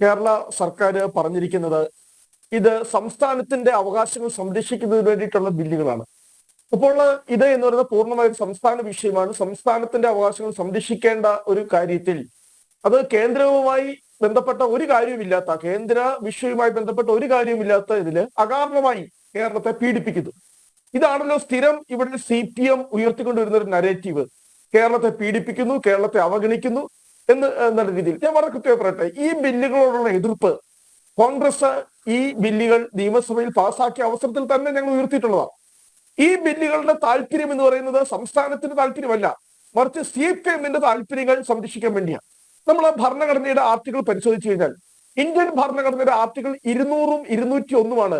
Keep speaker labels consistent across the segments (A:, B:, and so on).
A: കേരള സർക്കാർ പറഞ്ഞിരിക്കുന്നത് ഇത് സംസ്ഥാനത്തിന്റെ അവകാശങ്ങൾ സംരക്ഷിക്കുന്നതിന് വേണ്ടിയിട്ടുള്ള ബില്ലുകളാണ്. അപ്പോൾ ഇത് എന്ന് പറയുന്നത് പൂർണ്ണമായും സംസ്ഥാന വിഷയമാണ്. സംസ്ഥാനത്തിന്റെ അവകാശങ്ങൾ സംരക്ഷിക്കേണ്ട ഒരു കാര്യത്തിൽ അത് കേന്ദ്രവുമായി ബന്ധപ്പെട്ട ഒരു കാര്യവുമില്ലാത്ത, കേന്ദ്ര വിഷയവുമായി ബന്ധപ്പെട്ട ഒരു കാര്യവുമില്ലാത്ത ഇതില് അകാരണമായി കേരളത്തെ പീഡിപ്പിക്കുന്നു. ഇതാണല്ലോ സ്ഥിരം ഇവിടെ CPM ഉയർത്തിക്കൊണ്ടുവരുന്ന ഒരു നരേറ്റീവ്. കേരളത്തെ പീഡിപ്പിക്കുന്നു, കേരളത്തെ അവഗണിക്കുന്നു എന്നുള്ള രീതിയിൽ. ഞാൻ വളരെ കൃത്യമായി പറയട്ടെ, ഈ ബില്ലുകളോടുള്ള എതിർപ്പ് കോൺഗ്രസ് ഈ ബില്ലുകൾ നിയമസഭയിൽ പാസാക്കിയ അവസരത്തിൽ തന്നെ ഞങ്ങൾ ഉയർത്തിയിട്ടുള്ളതാണ്. ഈ ബില്ലുകളുടെ താല്പര്യം എന്ന് പറയുന്നത് സംസ്ഥാനത്തിന്റെ താല്പര്യമല്ല, മറിച്ച് CPMന്റെ താല്പര്യങ്ങൾ സംരക്ഷിക്കാൻ വേണ്ടിയാണ്. നമ്മൾ ഭരണഘടനയുടെ ആർട്ടിക്കിൾ പരിശോധിച്ചു കഴിഞ്ഞാൽ ഇന്ത്യൻ ഭരണഘടനയുടെ ആർട്ടിക്കിൾ 200ഉം 201ഉമാണ്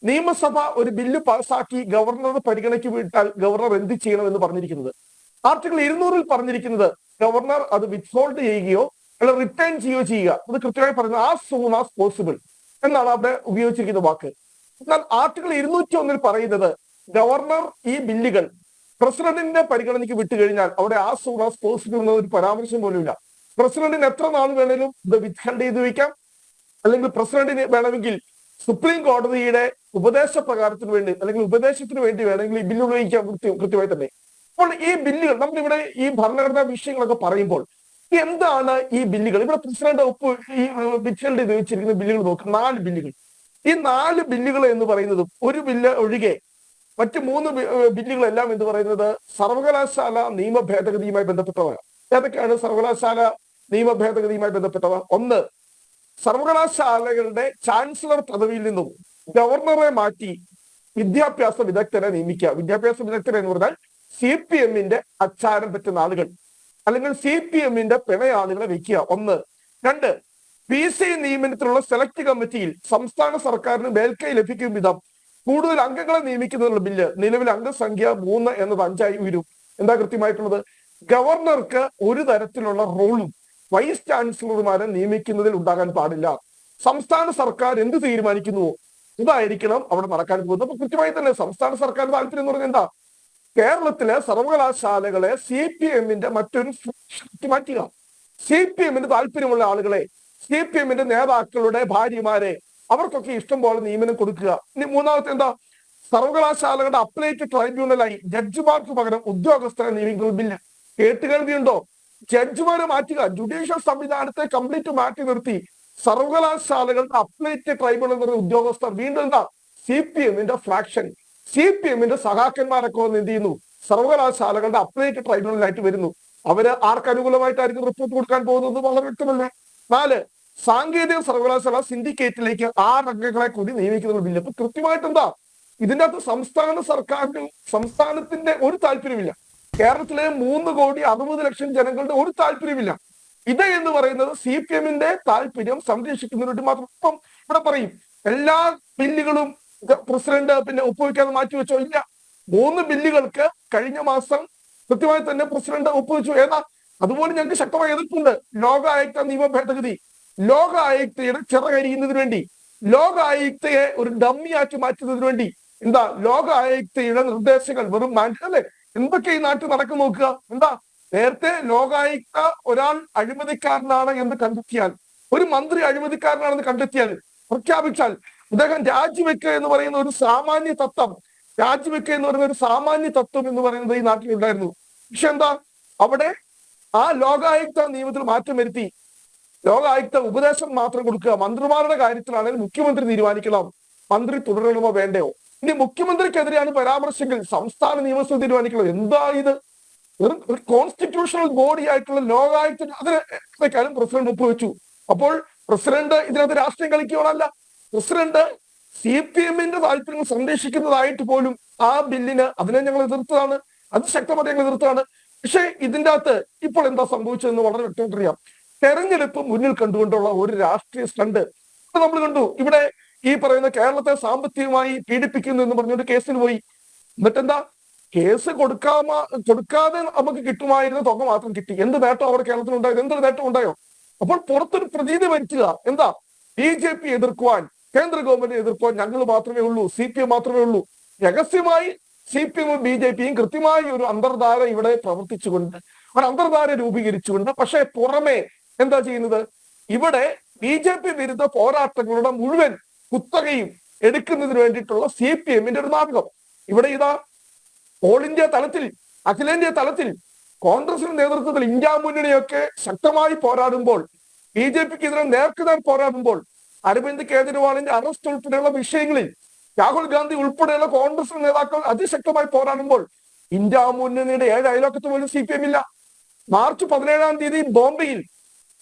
A: നിയമസഭ ഒരു ബില്ല് പാസാക്കി ഗവർണറുടെ പരിഗണനയ്ക്ക് വിട്ടാൽ ഗവർണർ എന്ത് ചെയ്യണമെന്ന് പറഞ്ഞിരിക്കുന്നത്. ആർട്ടിക്കിൾ 200ൽ പറഞ്ഞിരിക്കുന്നത് ഗവർണർ അത് വിത്ത്ഹോൾഡ് ചെയ്യുകയോ അല്ല റിട്ടേൺ ചെയ്യുകയോ ചെയ്യുക. അത് കൃത്യമായി പറയുന്നത് ആസ് സൂൺ ആസ് പോസിബിൾ എന്നാണ് അവിടെ ഉപയോഗിച്ചിരിക്കുന്ന വാക്ക്. എന്നാൽ ആർട്ടിക്കിൾ 201ൽ പറയുന്നത് ഗവർണർ ഈ ബില്ലുകൾ പ്രസിഡന്റിന്റെ പരിഗണനയ്ക്ക് വിട്ടുകഴിഞ്ഞാൽ അവിടെ ആസ് സൂൺ ആസ് പോസിബിൾ എന്ന ഒരു പരാമർശം പോലുമില്ല. പ്രസിഡന്റിന് എത്ര നാൾ വേണേലും ഇത് വിത്ത്ഹോൾഡ് ചെയ്ത് വയ്ക്കാം, അല്ലെങ്കിൽ പ്രസിഡന്റിന് വേണമെങ്കിൽ സുപ്രീം കോടതിയുടെ ഉപദേശപ്രകാരത്തിന് വേണ്ടി അല്ലെങ്കിൽ ഉപദേശത്തിന് വേണ്ടി വേണമെങ്കിൽ ഈ ബില്ല് ഉപയോഗിക്കാം കൃത്യമായി തന്നെ. അപ്പോൾ ഈ ബില്ലുകൾ നമ്മളിവിടെ ഈ ഭരണഘടനാ വിഷയങ്ങളൊക്കെ പറയുമ്പോൾ എന്താണ് ഈ ബില്ലുകൾ? ഇവിടെ പ്രസിഡന്റ് ഈ വിത്ത്ഹോൾഡ് ചെയ്ത് വെച്ചിരിക്കുന്ന ബില്ലുകൾ നോക്കുക, 4 ബില്ലുകൾ. ഈ 4 ബില്ലുകൾ എന്ന് പറയുന്നതും ഒരു ബില്ല് ഒഴികെ മറ്റ് 3 ബില്ലുകളെല്ലാം എന്ന് പറയുന്നത് സർവകലാശാല നിയമ ഭേദഗതിയുമായി ബന്ധപ്പെട്ടവയാണ്. ഏതൊക്കെയാണ് സർവകലാശാല നിയമ ഭേദഗതിയുമായി ബന്ധപ്പെട്ടവ? ഒന്ന്, സർവകലാശാലകളുടെ ചാൻസലർ പദവിയിൽ നിന്നും ഗവർണറെ മാറ്റി വിദ്യാഭ്യാസ വിദഗ്ധരെ നിയമിക്കുക. വിദ്യാഭ്യാസ വിദഗ്ധരെ എന്ന് പറഞ്ഞാൽ CPMന്റെ അച്ചാരം പറ്റുന്ന ആളുകൾ അല്ലെങ്കിൽ CPMന്റെ പിണയാളുകളെ വെക്കുക. ഒന്ന്. 2, PC നിയമനത്തിലുള്ള സെലക്ട് കമ്മിറ്റിയിൽ സംസ്ഥാന സർക്കാരിന് മേൽക്കൈ ലഭിക്കും വിധം കൂടുതൽ അംഗങ്ങളെ നിയമിക്കുന്നതിനുള്ള ബില്ല്. നിലവിൽ അംഗസംഖ്യ 3 എന്നത് 5 ആയി ഉയരും. എന്താ കൃത്യമായിട്ടുള്ളത്? ഗവർണർക്ക് ഒരു തരത്തിലുള്ള റോളും വൈസ് ചാൻസലർമാരെ നിയമിക്കുന്നതിൽ ഉണ്ടാകാൻ പാടില്ല. സംസ്ഥാന സർക്കാർ എന്ത് തീരുമാനിക്കുന്നുവോ ഇതായിരിക്കണം അവിടെ നടക്കാൻ പോകുന്നത്. അപ്പൊ കൃത്യമായി തന്നെ സംസ്ഥാന സർക്കാർ താല്പര്യം എന്ന് പറഞ്ഞാൽ എന്താ? കേരളത്തിലെ സർവകലാശാലകളെ CPMന്റെ മറ്റൊരു ശക്തി മാറ്റുക. CPMന്റെ താല്പര്യമുള്ള ആളുകളെ, CPMന്റെ നേതാക്കളുടെ ഭാര്യമാരെ അവർക്കൊക്കെ ഇഷ്ടം പോലെ നിയമനം കൊടുക്കുക. ഇനി മൂന്നാമത്തെ എന്താ? സർവകലാശാലകളുടെ അപ്പലേറ്റ് ട്രൈബ്യൂണലായി ജഡ്ജിമാർക്ക് പകരം ഉദ്യോഗസ്ഥരെ നിയമിക്കുന്ന ബില്ല്. കേട്ടുകേൾവിയുണ്ടോ? ജഡ്ജിമാരെ മാറ്റുക. ജുഡീഷ്യൽ സംവിധാനത്തെ കംപ്ലീറ്റ് മാറ്റി നിർത്തി സർവകലാശാലകളുടെ അപ്പലേറ്റ് ട്രൈബ്യൂണൽ എന്ന് പറയുന്ന ഉദ്യോഗസ്ഥർ വീണ്ടും എന്താ? CPMന്റെ ഫ്രാക്ഷൻ, CPMന്റെ സഹാക്കന്മാരൊക്കെ വന്ന് എന്ത് ചെയ്യുന്നു? സർവകലാശാലകളുടെ അപ്പലേറ്റ് ട്രൈബ്യൂണലായിട്ട് വരുന്നു. അവര് ആർക്ക് അനുകൂലമായിട്ടായിരിക്കും റിപ്പോർട്ട് കൊടുക്കാൻ പോകുന്നത് വളരെ വ്യക്തമല്ലേ. 4, സാങ്കേതിക സർവകലാശാല സിൻഡിക്കേറ്റിലേക്ക് 6 അംഗങ്ങളെ കൂടി നിയമിക്കുന്ന ബില്ല്. അപ്പൊ കൃത്യമായിട്ട് എന്താ? ഇതിന്റെ അകത്ത് സംസ്ഥാന സർക്കാരിന്, സംസ്ഥാനത്തിന്റെ ഒരു താല്പര്യമില്ല. കേരളത്തിലെ 3,60,00,000 ജനങ്ങളുടെ ഒരു താല്പര്യമില്ല. ഇത് എന്ന് പറയുന്നത് CPMന്റെ താല്പര്യം സംരക്ഷിക്കുന്നതിന് മാത്രം. ഇപ്പം ഇവിടെ പറയും എല്ലാ ബില്ലുകളും പ്രസിഡന്റ് പിന്നെ ഒപ്പുവെക്കാതെ മാറ്റിവെച്ചോ? ഇല്ല. 3 ബില്ലുകൾക്ക് കഴിഞ്ഞ മാസം കൃത്യമായി തന്നെ പ്രസിഡന്റ് ഒപ്പുവെച്ചു. ഏതാ? അതുപോലെ ഞങ്ങൾക്ക് ശക്തമായ എതിർപ്പുണ്ട്. ലോക ആയുക്ത നിയമ ഭേദഗതി. ലോക ആയുക്തയുടെ ചിറകരിയുന്നതിന് വേണ്ടി, ലോക ആയുക്തയെ ഒരു ഡമ്മിയാക്കി മാറ്റുന്നതിന് വേണ്ടി എന്താ? ലോക ആയുക്തയുടെ നിർദ്ദേശങ്ങൾ വെറും അല്ലെ? എന്തൊക്കെ ഈ നാട്ടിൽ നടക്കും നോക്കുക. എന്താ? നേരത്തെ ലോകായുക്ത ഒരാൾ അഴിമതിക്കാരനാണ് എന്ന് കണ്ടെത്തിയാൽ, ഒരു മന്ത്രി അഴിമതിക്കാരനാണെന്ന് കണ്ടെത്തിയാൽ, പ്രഖ്യാപിച്ചാൽ അദ്ദേഹം രാജിവെക്കുക എന്ന് പറയുന്ന ഒരു സാമാന്യ തത്വം, രാജിവെക്കുക എന്ന് പറയുന്ന ഒരു സാമാന്യ തത്വം എന്ന് പറയുന്നത് ഈ നാട്ടിലുണ്ടായിരുന്നു. പക്ഷെ എന്താ? അവിടെ ആ ലോകായുക്ത നിയമത്തിൽ മാറ്റം വരുത്തി. ലോകായുക്ത ഉപദേശം മാത്രം കൊടുക്കുക. മന്ത്രിമാരുടെ കാര്യത്തിലാണെങ്കിൽ മുഖ്യമന്ത്രി തീരുമാനിക്കണം മന്ത്രി തുടരണമോ വേണ്ടയോ. ഇനി മുഖ്യമന്ത്രിക്കെതിരെയാണ് പരാമർശമെങ്കിൽ സംസ്ഥാന നിയമസഭ തീരുമാനിക്കണം. എന്താ ഇത്? ഒരു കോൺസ്റ്റിറ്റ്യൂഷണൽ ബോഡി ആയിട്ടുള്ള ലോകായുക്ത അതിനേക്കാളും പ്രസിഡന്റ് ഒപ്പുവെച്ചു. അപ്പോൾ പ്രസിഡന്റ് ഇതിനകത്ത് രാഷ്ട്രീയം കളിക്കുകയാണല്ല. പ്രസിഡന്റ് CPMന്റെ താല്പര്യങ്ങൾ സംരക്ഷിക്കുന്നതായിട്ട് പോലും ആ ബില്ലിന് അതിനെ ഞങ്ങൾ എതിർത്തതാണ്. അത് ശക്തമായി ഞങ്ങൾ എതിർത്തതാണ്. പക്ഷെ ഇതിൻ്റെ അകത്ത് ഇപ്പോൾ എന്താ സംഭവിച്ചതെന്ന് വളരെ വ്യക്തമായിട്ട് അറിയാം. തെരഞ്ഞെടുപ്പ് മുന്നിൽ കണ്ടുകൊണ്ടുള്ള ഒരു രാഷ്ട്രീയ സ്റ്റണ്ട് നമ്മൾ കണ്ടു. ഇവിടെ ഈ പറയുന്ന കേരളത്തെ സാമ്പത്തികമായി പീഡിപ്പിക്കുന്നു എന്ന് പറഞ്ഞുകൊണ്ട് കേസിന് പോയി. എന്നിട്ടെന്താ? കേസ് കൊടുക്കാതെ നമുക്ക് കിട്ടുമായിരുന്ന തുക മാത്രം കിട്ടി. എന്ത് നേട്ടം അവിടെ കേരളത്തിൽ ഉണ്ടായത്? എന്തൊരു നേട്ടം ഉണ്ടായോ? അപ്പോൾ പുറത്തൊരു പ്രതീതി വരുത്തുക. എന്താ? BJP എതിർക്കുവാൻ, കേന്ദ്ര ഗവൺമെന്റിനെ എതിർക്കുവാൻ ഞങ്ങൾ മാത്രമേ ഉള്ളൂ, CPM മാത്രമേ ഉള്ളൂ. രഹസ്യമായി CPMും BJPയും കൃത്യമായി ഒരു അന്തർധാര ഇവിടെ പ്രവർത്തിച്ചുകൊണ്ട്, ഒരു അന്തർധാര രൂപീകരിച്ചുകൊണ്ട്, പക്ഷെ പുറമെ എന്താ ചെയ്യുന്നത്? ഇവിടെ BJP വിരുദ്ധ പോരാട്ടങ്ങളുടെ മുഴുവൻ കുത്തകയും എടുക്കുന്നതിന് വേണ്ടിയിട്ടുള്ള CPM-ന്റെ ഒരു നാടകം. ഇവിടെ ഇതാ ഓൾ ഇന്ത്യ തലത്തിൽ, അഖിലേന്ത്യാ തലത്തിൽ കോൺഗ്രസിന്റെ നേതൃത്വത്തിൽ ഇന്ത്യ മുന്നണിയൊക്കെ ശക്തമായി പോരാടുമ്പോൾ, BJPക്കെതിരെ നേർക്കുനേർ പോരാടുമ്പോൾ, അരവിന്ദ് കേജ്രിവാളിന്റെ അറസ്റ്റ് ഉൾപ്പെടെയുള്ള വിഷയങ്ങളിൽ രാഹുൽ ഗാന്ധി ഉൾപ്പെടെയുള്ള കോൺഗ്രസ് നേതാക്കൾ അതിശക്തമായി പോരാടുമ്പോൾ ഇന്ത്യ മുന്നണിയുടെ 7 അയൽവക്കത്ത് പോലും CPM ഇല്ല. മാർച്ച് 17-ാം തീയതി ബോംബെയിൽ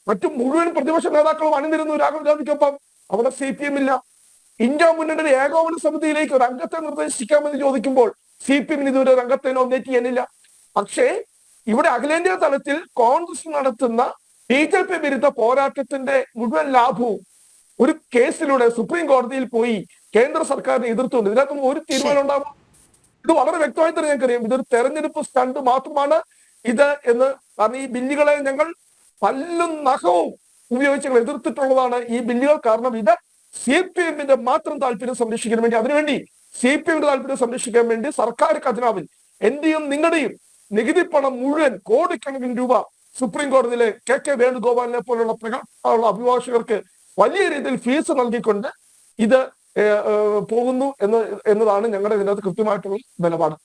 A: മറ്റു മുഴുവൻ പ്രതിപക്ഷ നേതാക്കളും അണിനിരുന്നു രാഹുൽ ഗാന്ധിക്കൊപ്പം. അവിടെ CPM ഇല്ല. ഇന്ത്യ മുന്നണിയുടെ ഏകോപന സമിതിയിലേക്ക് ഒരു അംഗത്തെ നിർദ്ദേശിക്കാമെന്ന് ചോദിക്കുമ്പോൾ CPM ഇതുവരെ ഒരു അംഗത്തെ നോമിനേറ്റ് ചെയ്യാനില്ല. പക്ഷേ ഇവിടെ അഖിലേന്ത്യാ തലത്തിൽ കോൺഗ്രസ് നടത്തുന്ന BJP വിരുദ്ധ പോരാട്ടത്തിന്റെ മുഴുവൻ ലാഭവും ഒരു കേസിലൂടെ സുപ്രീം കോടതിയിൽ പോയി കേന്ദ്ര സർക്കാരിനെ എതിർത്തുകൊണ്ട് ഇതിനകത്തൊന്നും ഒരു തീരുമാനം ഉണ്ടാവും. ഇത് വളരെ വ്യക്തമായി തന്നെ ഞങ്ങൾക്കറിയാം. ഇതൊരു തെരഞ്ഞെടുപ്പ് സ്റ്റണ്ട് മാത്രമാണ് ഇത് എന്ന്. കാരണം ഈ ബില്ലുകളെ ഞങ്ങൾ പല്ലും നഖവും ഉപയോഗിച്ച് ഞങ്ങൾ എതിർത്തിട്ടുള്ളതാണ് ഈ ബില്ലുകൾ. കാരണം ഇത് CPM-ന്റെ മാത്രം താല്പര്യം സംരക്ഷിക്കാൻ വേണ്ടി, അതിനുവേണ്ടി CPM-ന്റെ താല്പര്യം സംരക്ഷിക്കാൻ വേണ്ടി സർക്കാർ ഖജനാവിൽ എന്റെയും നിങ്ങളുടെയും നികുതി പണം മുഴുവൻ കോടിക്കണക്കിന് രൂപ സുപ്രീം കോടതിയിലെ KK വേണുഗോപാലിനെ പോലുള്ള അഭിഭാഷകർക്ക് വലിയ രീതിയിൽ ഫീസ് നൽകിക്കൊണ്ട് ഇത് പോകുന്നു എന്നതാണ് ഞങ്ങളുടെ ഇതിനകത്ത് കൃത്യമായിട്ടുള്ള നിലപാട്.